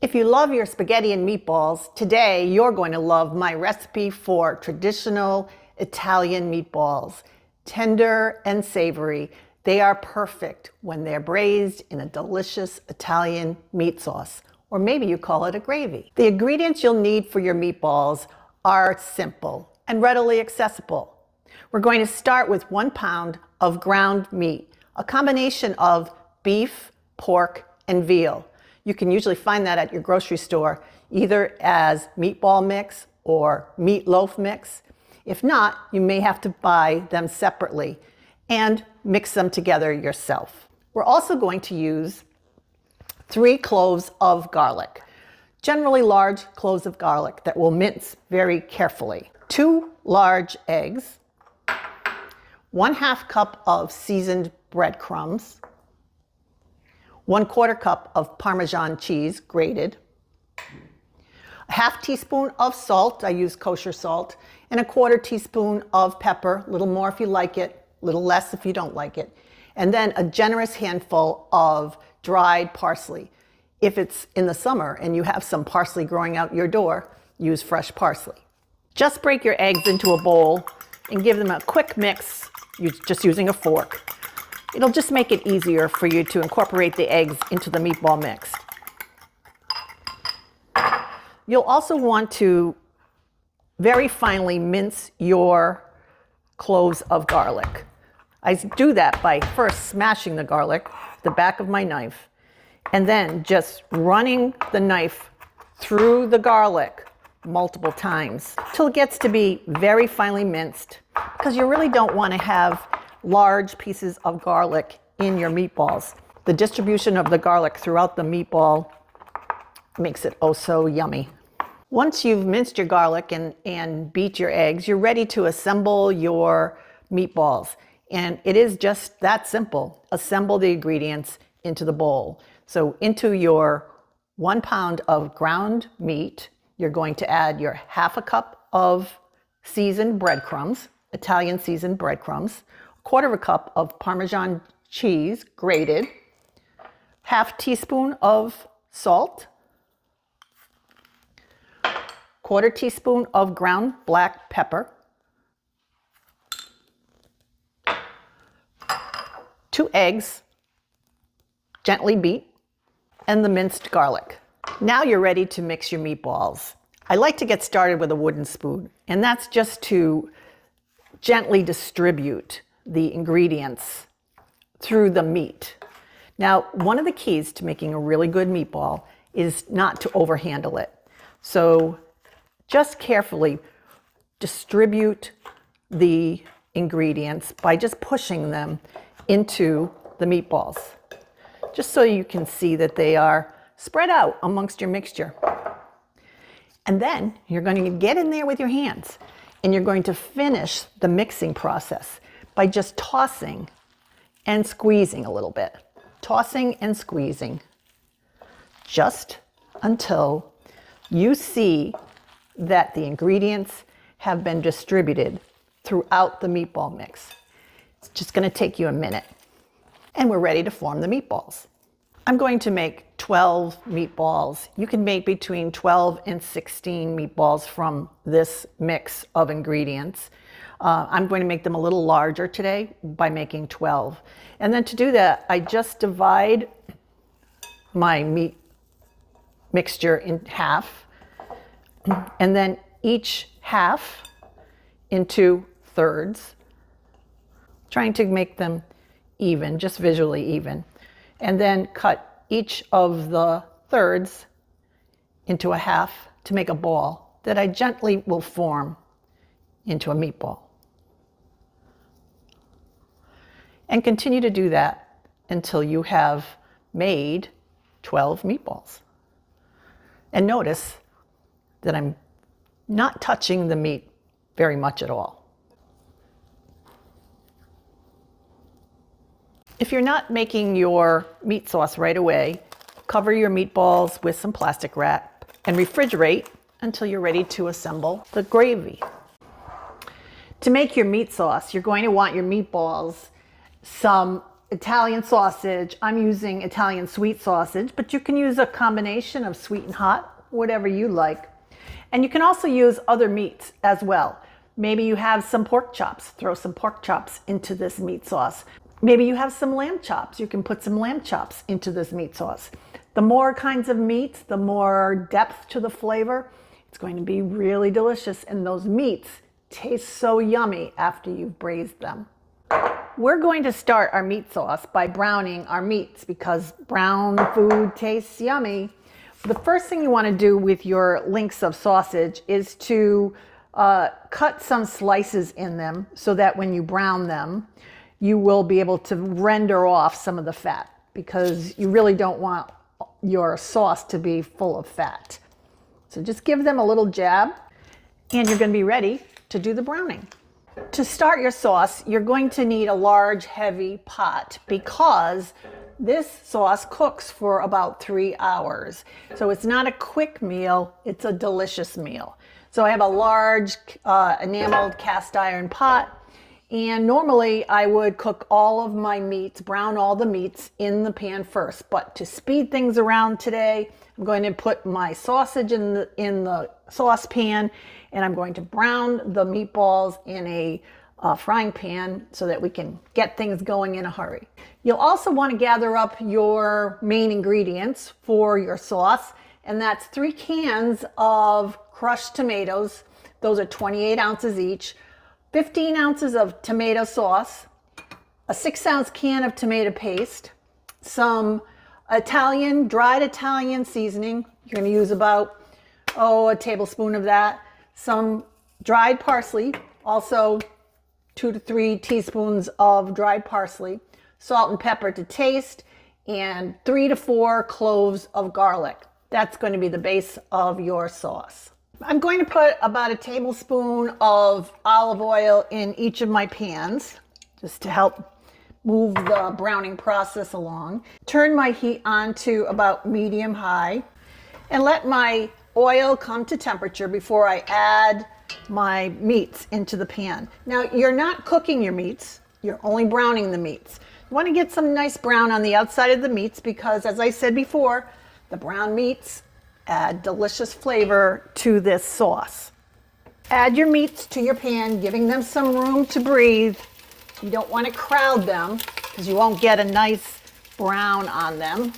If you love your spaghetti and meatballs, today you're going to love my recipe for traditional Italian meatballs. Tender and savory, they are perfect when they're braised in a delicious Italian meat sauce, or maybe you call it a gravy. The ingredients you'll need for your meatballs are simple and readily accessible. We're going to start with 1 pound of ground meat, a combination of beef, pork, and veal. You can usually find that at your grocery store, either as meatball mix or meatloaf mix. If not, you may have to buy them separately and mix them together yourself. We're also going to use 3 cloves of garlic, generally large cloves of garlic that we'll mince very carefully. 2 large eggs, 1/2 cup of seasoned breadcrumbs, 1/4 cup of Parmesan cheese grated, a 1/2 teaspoon of salt, I use kosher salt, and a 1/4 teaspoon of pepper, a little more if you like it, a little less if you don't like it, and then a generous handful of dried parsley. If it's in the summer and you have some parsley growing out your door, use fresh parsley. Just break your eggs into a bowl and give them a quick mix, just using a fork. It'll just make it easier for you to incorporate the eggs into the meatball mix. You'll also want to very finely mince your cloves of garlic. I do that by first smashing the garlic with the back of my knife and then just running the knife through the garlic multiple times till it gets to be very finely minced, because you really don't want to have large pieces of garlic in your meatballs. The distribution of the garlic throughout the meatball makes it oh so yummy. Once you've minced your garlic and beat your eggs, you're ready to assemble your meatballs. And it is just that simple. Assemble the ingredients into the bowl. So into your 1 pound of ground meat, you're going to add your 1/2 cup of seasoned breadcrumbs, Italian seasoned breadcrumbs, 1/4 cup of Parmesan cheese grated, 1/2 teaspoon of salt, 1/4 teaspoon of ground black pepper, 2 eggs, gently beat, and the minced garlic. Now you're ready to mix your meatballs. I like to get started with a wooden spoon, and that's just to gently distribute the ingredients through the meat. Now, one of the keys to making a really good meatball is not to overhandle it. So just carefully distribute the ingredients by just pushing them into the meatballs, just so you can see that they are spread out amongst your mixture. And then you're going to get in there with your hands and you're going to finish the mixing process by just tossing and squeezing a little bit. Tossing and squeezing just until you see that the ingredients have been distributed throughout the meatball mix. It's just going to take you a minute. And we're ready to form the meatballs. I'm going to make 12 meatballs. You can make between 12 and 16 meatballs from this mix of ingredients. I'm going to make them a little larger today by making 12. And then to do that, I just divide my meat mixture in half, and then each half into thirds, trying to make them even, just visually even. And then cut each of the thirds into a half to make a ball that I gently will form into a meatball. And continue to do that until you have made 12 meatballs. And notice that I'm not touching the meat very much at all. If you're not making your meat sauce right away, cover your meatballs with some plastic wrap and refrigerate until you're ready to assemble the gravy. To make your meat sauce, you're going to want your meatballs some Italian sausage. I'm using Italian sweet sausage, but you can use a combination of sweet and hot, whatever you like. And you can also use other meats as well. Maybe you have some pork chops, throw some pork chops into this meat sauce. Maybe you have some lamb chops, you can put some lamb chops into this meat sauce. The more kinds of meats, the more depth to the flavor. It's going to be really delicious, and those meats taste so yummy after you've braised them. We're going to start our meat sauce by browning our meats because brown food tastes yummy. The first thing you want to do with your links of sausage is to cut some slices in them so that when you brown them, you will be able to render off some of the fat, because you really don't want your sauce to be full of fat. So just give them a little jab and you're going to be ready to do the browning. To start your sauce, you're going to need a large, heavy pot because this sauce cooks for about 3 hours. So it's not a quick meal, it's a delicious meal. So I have a large enameled cast iron pot, and normally I would cook all of my meats, brown all the meats in the pan first. But to speed things around today, I'm going to put my sausage in the saucepan, and I'm going to brown the meatballs in a frying pan so that we can get things going in a hurry. You'll also want to gather up your main ingredients for your sauce, and that's 3 cans of crushed tomatoes. Those are 28 ounces each, 15 ounces of tomato sauce, a 6-ounce can of tomato paste, some dried Italian seasoning. You're going to use about, a tablespoon of that, some dried parsley, also 2 to 3 teaspoons of dried parsley, salt and pepper to taste, and 3 to 4 cloves of garlic. That's going to be the base of your sauce. I'm going to put about a tablespoon of olive oil in each of my pans, just to help move the browning process along. Turn my heat on to about medium high and let my oil come to temperature before I add my meats into the pan. Now, you're not cooking your meats, you're only browning the meats. You want to get some nice brown on the outside of the meats because, as I said before, the brown meats add delicious flavor to this sauce. Add your meats to your pan, giving them some room to breathe. You don't want to crowd them because you won't get a nice brown on them.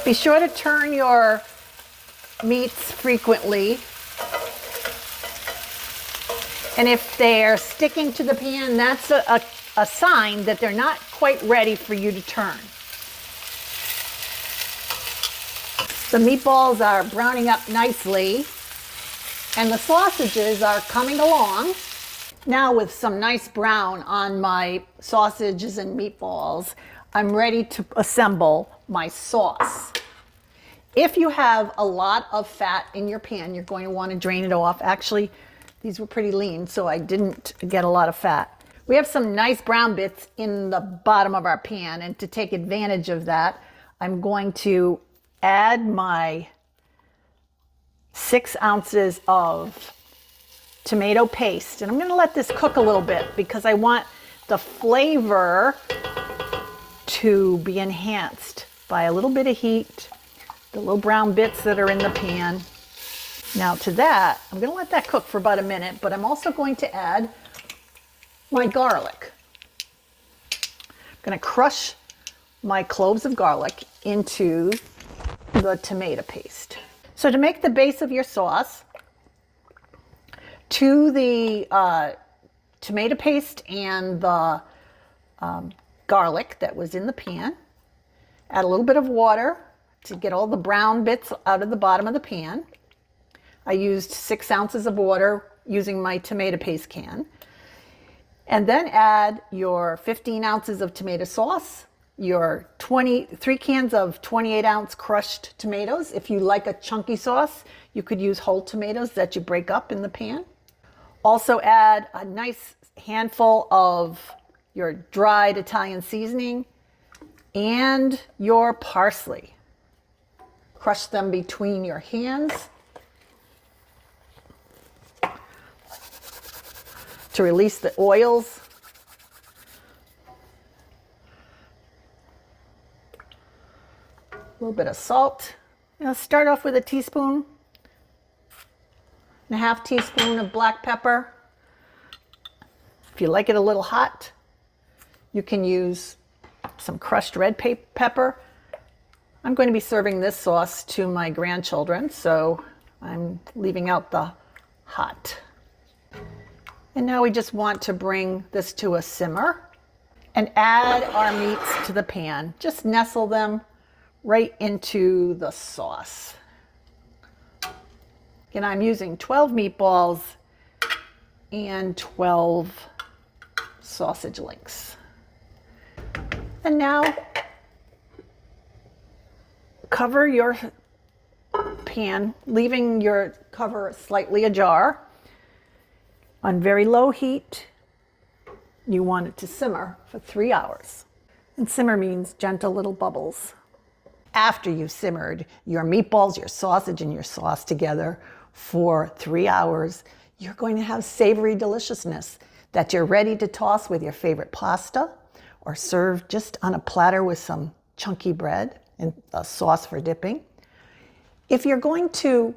Be sure to turn your meats frequently. And if they're sticking to the pan, that's a sign that they're not quite ready for you to turn. The meatballs are browning up nicely, and the sausages are coming along. Now, with some nice brown on my sausages and meatballs, I'm ready to assemble my sauce. If you have a lot of fat in your pan, you're going to want to drain it off. Actually, these were pretty lean, so I didn't get a lot of fat. We have some nice brown bits in the bottom of our pan, and to take advantage of that, I'm going to add my 6 ounces of tomato paste. And I'm going to let this cook a little bit because I want the flavor to be enhanced by a little bit of heat, the little brown bits that are in the pan. Now to that, I'm going to let that cook for about a minute, but I'm also going to add my garlic. I'm going to crush my cloves of garlic into the tomato paste. So to make the base of your sauce, to the tomato paste and the garlic that was in the pan, add a little bit of water to get all the brown bits out of the bottom of the pan. I used 6 ounces of water using my tomato paste can. And then add your 15 ounces of tomato sauce, your 3 cans of 28-ounce crushed tomatoes. If you like a chunky sauce, you could use whole tomatoes that you break up in the pan. Also add a nice handful of your dried Italian seasoning and your parsley. Crush them between your hands to release the oils A little bit of salt. Start off with a teaspoon and a half teaspoon of black pepper. If you like it a little hot, you can use some crushed red pepper. I'm going to be serving this sauce to my grandchildren, so I'm leaving out the hot. And now we just want to bring this to a simmer and add our meats to the pan. Just nestle them right into the sauce. Again, I'm using 12 meatballs and 12 sausage links. And now cover your pan, leaving your cover slightly ajar. On very low heat, you want it to simmer for 3 hours. And simmer means gentle little bubbles. After you've simmered your meatballs, your sausage, and your sauce together for 3 hours, you're going to have savory deliciousness that you're ready to toss with your favorite pasta or serve just on a platter with some chunky bread and a sauce for dipping. If you're going to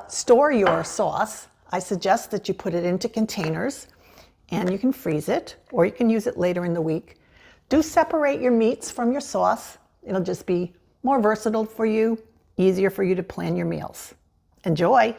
store your sauce, I suggest that you put it into containers and you can freeze it, or you can use it later in the week. Do separate your meats from your sauce. It'll just be more versatile for you, easier for you to plan your meals. Enjoy!